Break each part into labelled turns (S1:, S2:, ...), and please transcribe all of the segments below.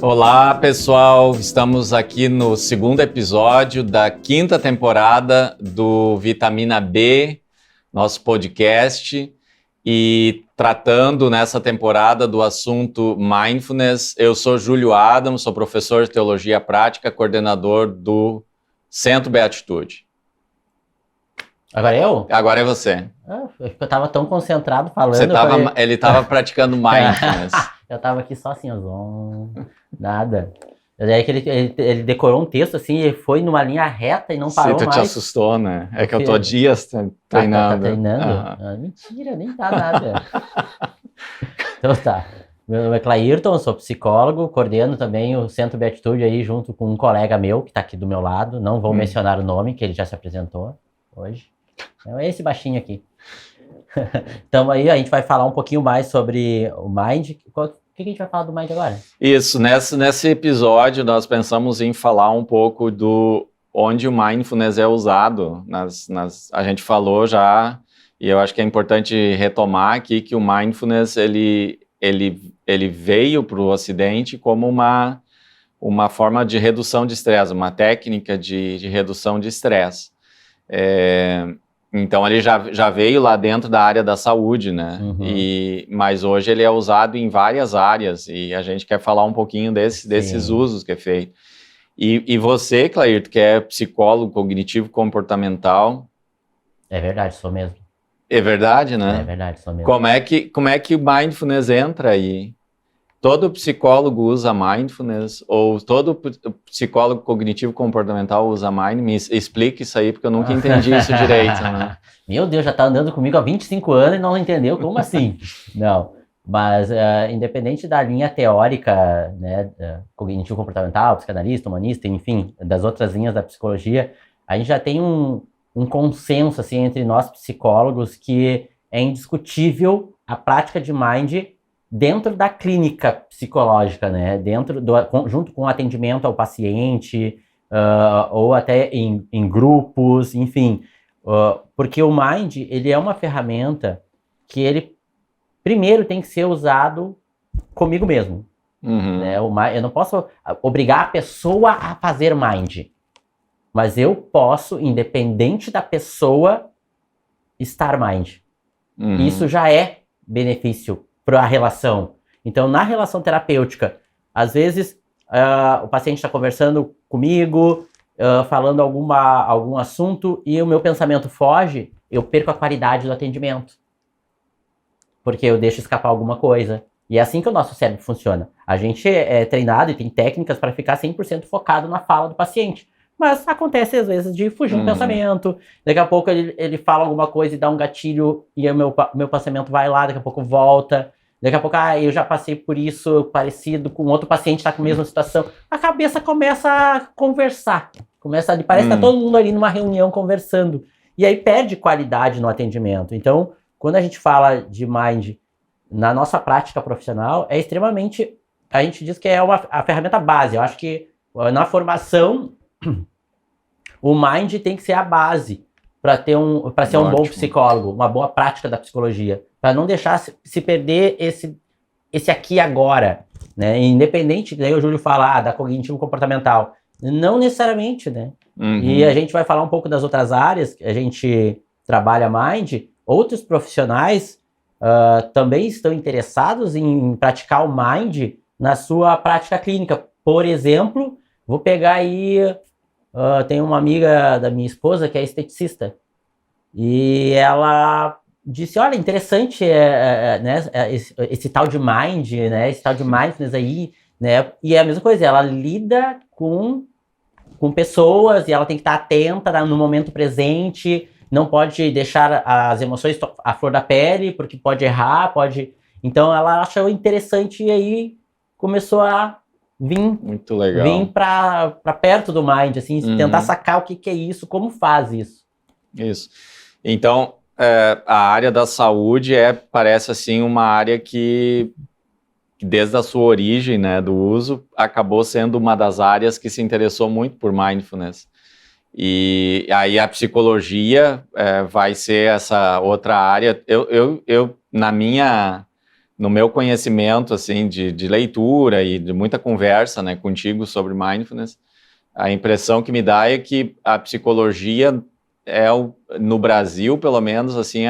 S1: Olá, pessoal. Estamos aqui no segundo episódio da quinta temporada do Vitamina B, nosso podcast, e tratando nessa temporada do assunto Mindfulness. Eu sou Júlio Adams, sou professor de Teologia Prática, coordenador do Centro Beatitude.
S2: Agora é eu?
S1: Agora é você.
S2: Eu estava tão concentrado falando.
S1: Ele estava praticando Mindfulness.
S2: Eu estava aqui só assim, nada. Daí que ele decorou um texto assim, e foi numa linha reta e não parou mais.
S1: Tu te assustou, né? É que eu tô dias treinando.
S2: Tá treinando? Mentira, nem tá nada. Então tá. Meu nome é Clairton, sou psicólogo, coordeno também o Centro Beatitude aí junto com um colega meu que tá aqui do meu lado. Não vou mencionar o nome, que ele já se apresentou hoje. Então é esse baixinho aqui. Então aí a gente vai falar um pouquinho mais sobre o Mind. O que a gente vai falar do Mind agora?
S1: Isso, nesse episódio nós pensamos em falar um pouco do onde o Mindfulness é usado. A gente falou já, e eu acho que é importante retomar aqui que o Mindfulness ele veio para o Ocidente como uma forma de redução de estresse, uma técnica de redução de estresse. Então ele já veio lá dentro da área da saúde, né?
S2: Uhum.
S1: Mas hoje ele é usado em várias áreas e a gente quer falar um pouquinho desses usos que é feito. E você, Clairton, que é psicólogo cognitivo comportamental...
S2: É verdade, sou mesmo.
S1: É verdade, né?
S2: É verdade, sou mesmo.
S1: Como é que o Mindfulness entra aí? Todo psicólogo usa Mindfulness? Ou todo psicólogo cognitivo comportamental usa Mindfulness? Me explica isso aí, porque eu nunca entendi isso direito, né?
S2: Meu Deus, já tá andando comigo há 25 anos e não entendeu? Como assim? Não, mas independente da linha teórica, né, cognitivo comportamental, psicanalista, humanista, enfim, das outras linhas da psicologia, a gente já tem um consenso, assim, entre nós psicólogos que é indiscutível a prática de Mind dentro da clínica psicológica, né? Junto com o atendimento ao paciente, ou até em grupos, enfim. Porque o Mind, ele é uma ferramenta que ele, primeiro, tem que ser usado comigo mesmo.
S1: Uhum.
S2: Né? Eu não posso obrigar a pessoa a fazer Mind. Mas eu posso, independente da pessoa, estar Mind.
S1: Uhum.
S2: Isso já é benefício para a relação. Então, na relação terapêutica, às vezes o paciente está conversando comigo, falando algum assunto e o meu pensamento foge, eu perco a qualidade do atendimento. Porque eu deixo escapar alguma coisa. E é assim que o nosso cérebro funciona. A gente é treinado e tem técnicas para ficar 100% focado na fala do paciente. Mas acontece às vezes de fugir um pensamento, daqui a pouco ele fala alguma coisa e dá um gatilho e o meu pensamento vai lá, daqui a pouco volta, daqui a pouco eu já passei por isso parecido com outro paciente que está com a mesma situação. A cabeça começa a conversar, parece que está todo mundo ali numa reunião conversando, e aí perde qualidade no atendimento. Então, quando a gente fala de Mind na nossa prática profissional, é extremamente, a gente diz que é a ferramenta base. Eu acho que na formação o Mind tem que ser a base para ser um bom psicólogo, uma boa prática da psicologia, para não deixar se perder esse aqui e agora, né? Independente, daí o Júlio fala da cognitivo comportamental, não necessariamente, né?
S1: Uhum.
S2: E a gente vai falar um pouco das outras áreas que a gente trabalha Mind. Outros profissionais também estão interessados em praticar o Mind na sua prática clínica. Por exemplo, vou pegar aí... tem uma amiga da minha esposa que é esteticista e ela disse, olha, interessante né, esse tal de Mind, né, esse tal de Mindfulness aí, né, e é a mesma coisa, ela lida com pessoas e ela tem que estar atenta no momento presente, não pode deixar as emoções à flor da pele, porque pode errar, então ela achou interessante e aí começou a
S1: Muito legal.
S2: Vim para perto do Mind, assim, tentar sacar o que é isso, como faz isso.
S1: Isso. Então, a área da saúde parece assim uma área que desde a sua origem, né, do uso, acabou sendo uma das áreas que se interessou muito por Mindfulness. E aí a psicologia vai ser essa outra área. Eu na no meu conhecimento, assim, de leitura e de muita conversa, né, contigo sobre mindfulness, a impressão que me dá é que a psicologia no Brasil, pelo menos, assim,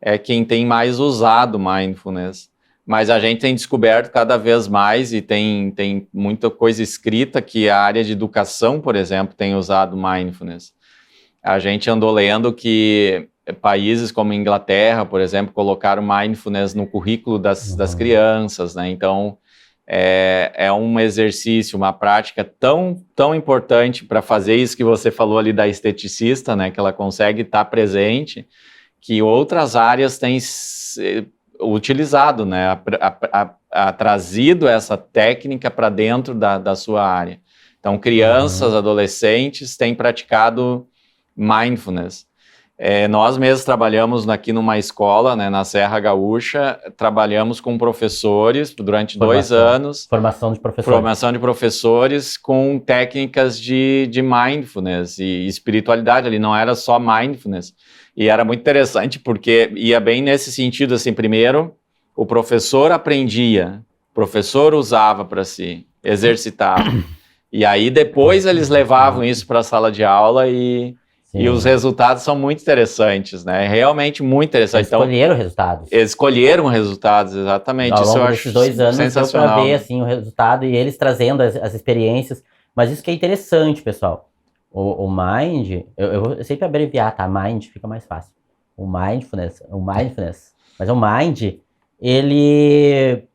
S1: é quem tem mais usado mindfulness. Mas a gente tem descoberto cada vez mais e tem muita coisa escrita que a área de educação, por exemplo, tem usado mindfulness. A gente andou lendo que países como a Inglaterra, por exemplo, colocaram mindfulness no currículo das crianças, né? Então, é um exercício, uma prática tão importante para fazer isso que você falou ali da esteticista, né? Que ela consegue estar presente, que outras áreas têm utilizado, né? Trazido essa técnica para dentro da sua área. Então, crianças, adolescentes têm praticado mindfulness. Nós mesmos trabalhamos aqui numa escola, né, na Serra Gaúcha, trabalhamos com professores durante 2 anos.
S2: Formação de professores.
S1: Formação de professores com técnicas de mindfulness e espiritualidade, ali não era só mindfulness. E era muito interessante porque ia bem nesse sentido, assim, primeiro o professor aprendia, o professor usava para si, exercitava. E aí depois eles levavam isso para a sala de aula e os resultados são muito interessantes, né? Realmente muito interessantes.
S2: Eles escolheram resultados.
S1: Escolheram resultados, exatamente.
S2: Ao longo
S1: isso eu
S2: desses
S1: acho
S2: 2 anos
S1: sensacional.
S2: deu para ver assim, o resultado e eles trazendo as experiências. Mas isso que é interessante, pessoal. O Mind, eu vou sempre abreviar, tá? Mind fica mais fácil. O Mindfulness. Mas o Mind, ele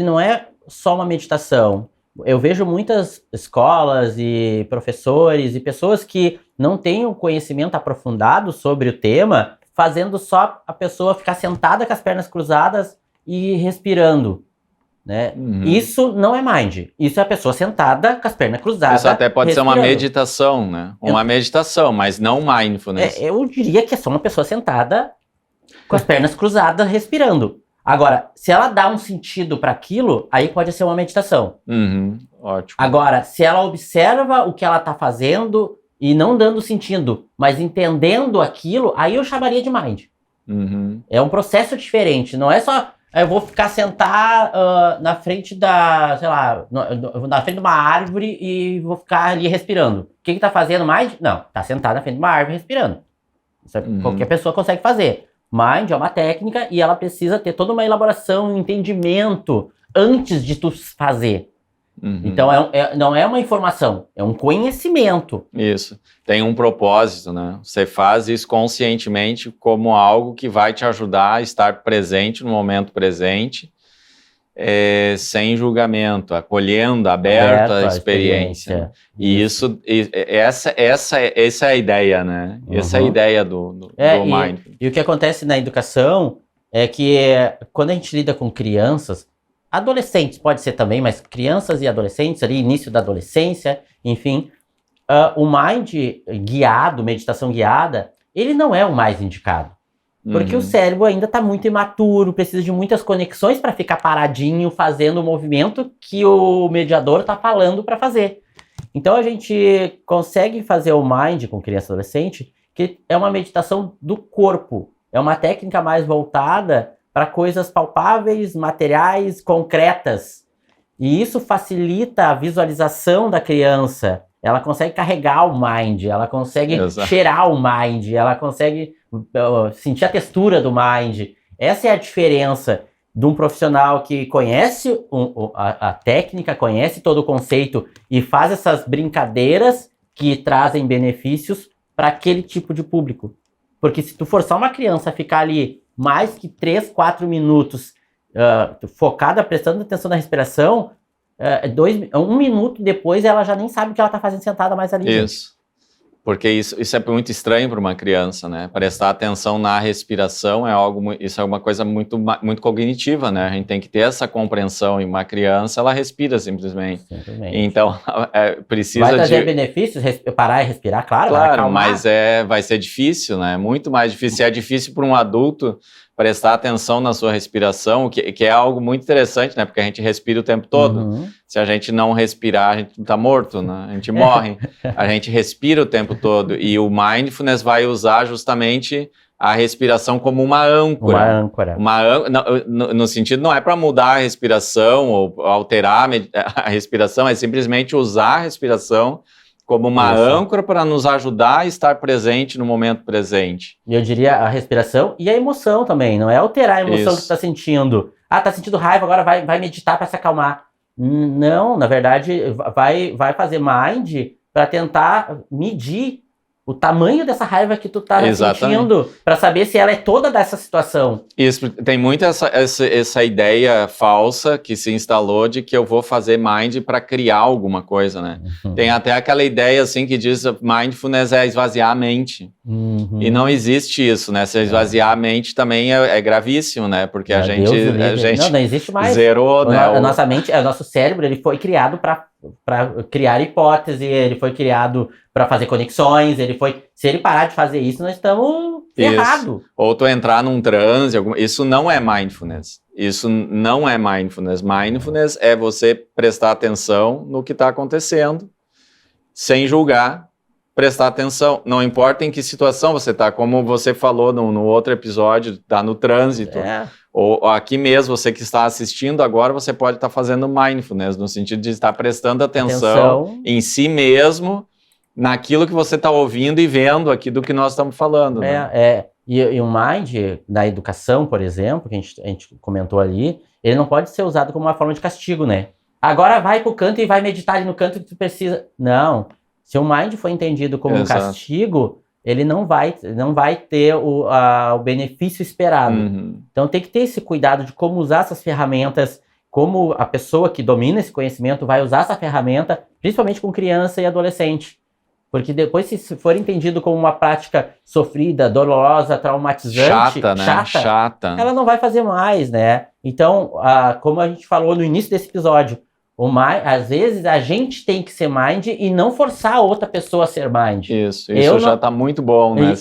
S2: não é só uma meditação. Eu vejo muitas escolas e professores e pessoas que não têm um conhecimento aprofundado sobre o tema, fazendo só a pessoa ficar sentada com as pernas cruzadas e respirando, né? Isso não é mind. Isso é a pessoa sentada com as pernas cruzadas.
S1: Isso até pode
S2: respirando.
S1: ser uma meditação, né? Uma meditação, mas não mindfulness.
S2: Eu diria que é só uma pessoa sentada com as pernas cruzadas respirando. Agora, se ela dá um sentido para aquilo, aí pode ser uma meditação.
S1: Ótimo.
S2: Agora, se ela observa o que ela está fazendo e não dando sentido, mas entendendo aquilo, aí eu chamaria de mind. É um processo diferente. Não é só eu vou ficar sentar na frente da, sei lá, na frente de uma árvore e vou ficar ali respirando. O que está fazendo mind? Não, está sentado na frente de uma árvore respirando. Isso qualquer pessoa consegue fazer. Mind é uma técnica e ela precisa ter toda uma elaboração, um entendimento antes de tu fazer. Então, não é uma informação, é um conhecimento.
S1: Isso. Tem um propósito, né? Você faz isso conscientemente como algo que vai te ajudar a estar presente no momento presente, sem julgamento, acolhendo, aberto à experiência. E essa é a ideia, né? Essa é a ideia do Mindfulness.
S2: E o que acontece na educação é que quando a gente lida com crianças, adolescentes pode ser também, mas crianças e adolescentes, ali início da adolescência, enfim, o Mind guiado, meditação guiada, ele não é o mais indicado. Porque o cérebro ainda está muito imaturo, precisa de muitas conexões para ficar paradinho, fazendo o movimento que o mediador está falando para fazer. Então a gente consegue fazer o Mind com criança e adolescente, que é uma meditação do corpo, é uma técnica mais voltada para coisas palpáveis, materiais, concretas. E isso facilita a visualização da criança. Ela consegue carregar o mind, ela consegue cheirar o mind, ela consegue sentir a textura do mind. Essa é a diferença de um profissional que conhece a técnica, conhece todo o conceito e faz essas brincadeiras que trazem benefícios para aquele tipo de público. Porque se tu forçar uma criança a ficar ali mais que 3, 4 minutos focada, prestando atenção na respiração, 1 minuto depois ela já nem sabe o que ela está fazendo sentada mais ali.
S1: Isso. Porque isso é muito estranho para uma criança, né? Prestar atenção na respiração isso é uma coisa muito, muito cognitiva, né? A gente tem que ter essa compreensão. E uma criança, ela respira simplesmente. Então, precisa
S2: vai trazer benefícios, parar e respirar, claro.
S1: Claro, mas vai ser difícil, né? Muito mais difícil. É difícil para um adulto prestar atenção na sua respiração, que é algo muito interessante, né? Porque a gente respira o tempo todo. Se a gente não respirar, a gente está morto, né? A gente morre. A gente respira o tempo todo. E o Mindfulness vai usar justamente a respiração como uma âncora.
S2: Uma âncora.
S1: No sentido, não é para mudar a respiração ou alterar a respiração, é simplesmente usar a respiração como uma âncora para nos ajudar a estar presente no momento presente.
S2: E eu diria a respiração e a emoção também, não é alterar a emoção que tu tá sentindo. Ah, tá sentindo raiva, agora vai meditar para se acalmar. Não, na verdade, vai fazer mind para tentar medir o tamanho dessa raiva que tu tá sentindo, para saber se ela é toda dessa situação.
S1: Isso, tem muito essa ideia falsa que se instalou de que eu vou fazer mind para criar alguma coisa, né? Tem até aquela ideia assim que diz mindfulness é esvaziar a mente. E não existe isso, né? Se esvaziar a mente também é gravíssimo, né? Porque a gente
S2: não existe mais.
S1: Zerou, né?
S2: A nossa mente, o nosso cérebro, ele foi criado para criar hipótese, ele foi criado para fazer conexões, se ele parar de fazer isso, nós estamos errados.
S1: Ou tu entrar num transe, isso não é mindfulness. Isso não é mindfulness. Mindfulness é você prestar atenção no que está acontecendo, sem julgar, prestar atenção. Não importa em que situação você está, como você falou no outro episódio, está no trânsito. Ou aqui mesmo, você que está assistindo agora, você pode estar fazendo mindfulness, no sentido de estar prestando atenção em si mesmo, naquilo que você está ouvindo e vendo aqui do que nós estamos falando.
S2: E o mind, na educação, por exemplo, que a gente comentou ali, ele não pode ser usado como uma forma de castigo, né? Agora vai pro canto e vai meditar ali no canto que tu precisa. Não. Se o mind for entendido como um castigo, ele não vai ter o benefício esperado. Então tem que ter esse cuidado de como usar essas ferramentas, como a pessoa que domina esse conhecimento vai usar essa ferramenta, principalmente com criança e adolescente. Porque depois, se for entendido como uma prática sofrida, dolorosa, traumatizante, chata, ela não vai fazer mais, né? Então, como a gente falou no início desse episódio, às vezes a gente tem que ser mind e não forçar a outra pessoa a ser mind.
S1: Isso já está muito bom, né?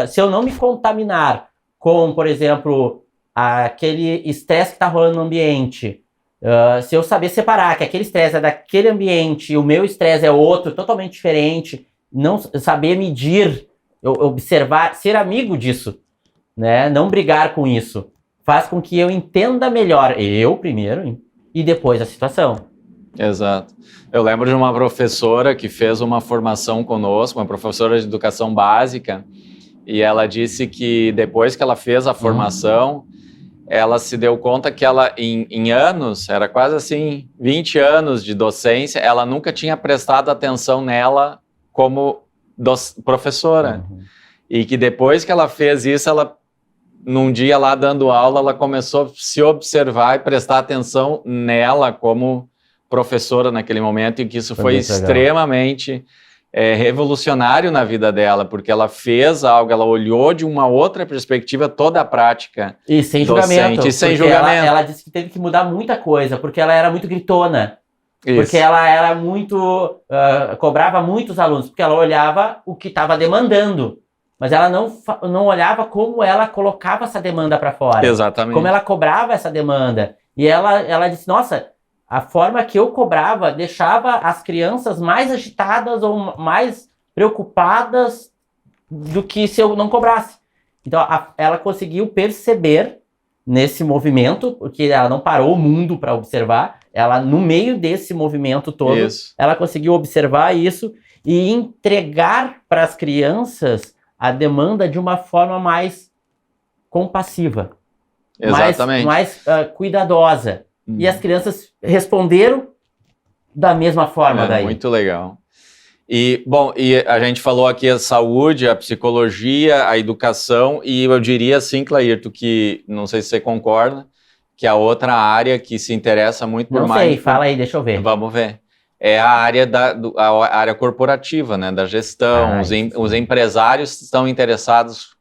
S2: Se eu não me contaminar com, por exemplo, aquele estresse que está rolando no ambiente, se eu saber separar que aquele estresse é daquele ambiente e o meu estresse é outro, totalmente diferente, não saber medir, observar, ser amigo disso, né? Não brigar com isso, faz com que eu entenda melhor eu primeiro e depois a situação.
S1: Exato. Eu lembro de uma professora que fez uma formação conosco, uma professora de educação básica, e ela disse que depois que ela fez a formação, ela se deu conta que ela, em anos, era quase assim, 20 anos de docência, ela nunca tinha prestado atenção nela como professora. E que depois que ela fez isso, num dia lá dando aula, ela começou a se observar e prestar atenção nela como professora naquele momento, e que isso foi extremamente revolucionário na vida dela, porque ela fez algo, ela olhou de uma outra perspectiva toda a prática
S2: e sem julgamento. Ela disse que teve que mudar muita coisa, porque ela era muito gritona. Porque ela era muito... cobrava muitos alunos, porque ela olhava o que estava demandando, mas ela não olhava como ela colocava essa demanda para fora.
S1: Exatamente.
S2: Como ela cobrava essa demanda. E ela disse, nossa, a forma que eu cobrava deixava as crianças mais agitadas ou mais preocupadas do que se eu não cobrasse. Então, ela conseguiu perceber nesse movimento, porque ela não parou o mundo para observar, ela, no meio desse movimento todo, ela conseguiu observar isso e entregar para as crianças a demanda de uma forma mais compassiva, mais cuidadosa. E as crianças responderam da mesma forma daí.
S1: Muito legal. E, bom, a gente falou aqui a saúde, a psicologia, a educação, e eu diria assim, Clairton, que, não sei se você concorda, que a outra área que se interessa muito por
S2: mindfulness... Não sei, fala aí, deixa eu ver.
S1: Vamos ver. É a área, a área corporativa, né, da gestão. Os empresários estão interessados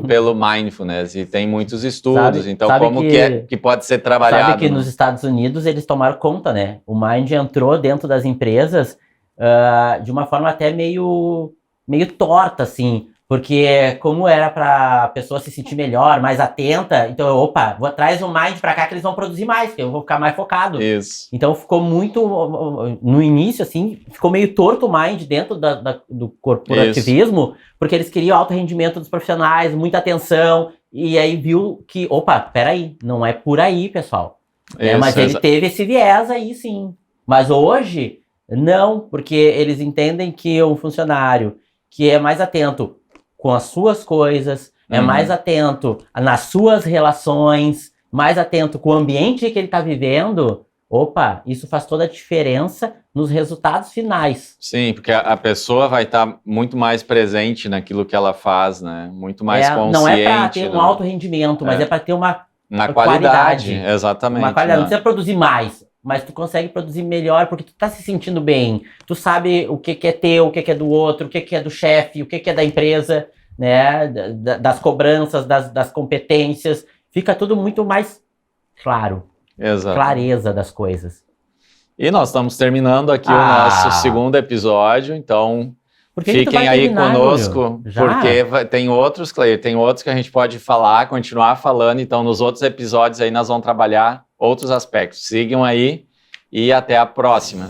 S1: pelo mindfulness, e tem muitos estudos, como que pode ser trabalhado.
S2: Sabe que nos Estados Unidos eles tomaram conta, né? O Mind entrou dentro das empresas de uma forma até meio torta, assim, Porque como era para a pessoa se sentir melhor, mais atenta, então, opa, vou traz o Mind para cá que eles vão produzir mais, que eu vou ficar mais focado.
S1: Isso.
S2: Então ficou muito, no início, assim, ficou meio torto o Mind dentro do corporativismo, porque eles queriam alto rendimento dos profissionais, muita atenção, e aí viu que, opa, peraí, não é por aí, pessoal. Mas ele teve esse viés aí, sim. Mas hoje, não, porque eles entendem que um funcionário que é mais atento com as suas coisas, é mais atento nas suas relações, mais atento com o ambiente que ele está vivendo, opa, isso faz toda a diferença nos resultados finais.
S1: Sim, porque a pessoa vai estar muito mais presente naquilo que ela faz, né? Muito mais consciente.
S2: Não é para ter um alto rendimento, mas é para ter uma
S1: qualidade. Exatamente.
S2: Uma qualidade, não precisa produzir mais, mas tu consegue produzir melhor porque tu tá se sentindo bem. Tu sabe o que é teu, o que é do outro, o que é do chefe, o que é da empresa, né? Das cobranças, das competências. Fica tudo muito mais claro.
S1: Exato.
S2: Clareza das coisas.
S1: E nós estamos terminando aqui o nosso segundo episódio, então fiquem aí conosco, porque tem outros, Cleir, tem outros que a gente pode falar, continuar falando, então nos outros episódios aí nós vamos trabalhar outros aspectos. Sigam aí e até a próxima.